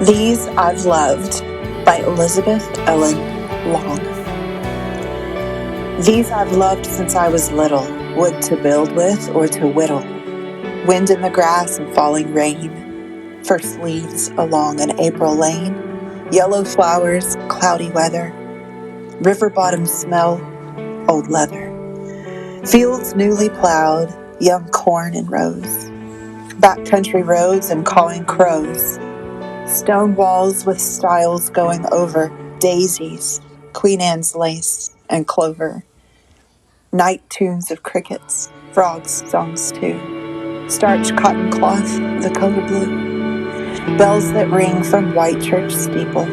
These I've Loved by Elizabeth Ellen Long. These I've loved since I was little, wood to build with or to whittle, wind in the grass and falling rain, first leaves along an April lane, yellow flowers, cloudy weather, river bottom smell, old leather, fields newly plowed, young corn in rows, backcountry roads and cawing crows, stone walls with stiles going over, daisies, Queen Anne's lace, and clover. Night tunes of crickets, frogs' songs too. Starch cotton cloth, the color blue. Bells that ring from white church steeple.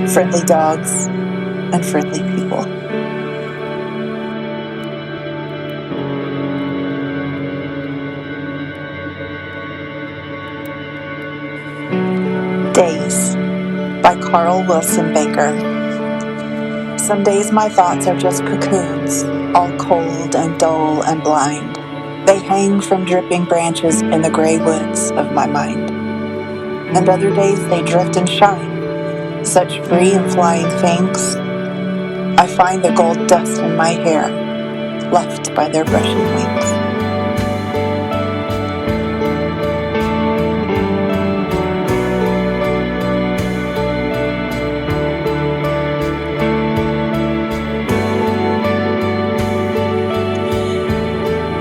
Friendly dogs and friendly people. Days by Carl Wilson Baker. Some days my thoughts are just cocoons, all cold and dull and blind. They hang from dripping branches in the gray woods of my mind. And other days they drift and shine, such free and flying things. I find the gold dust in my hair, left by their brushing wings.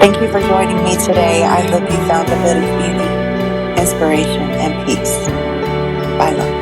Thank you for joining me today. I hope you found a bit of beauty, inspiration, and peace. Bye, love.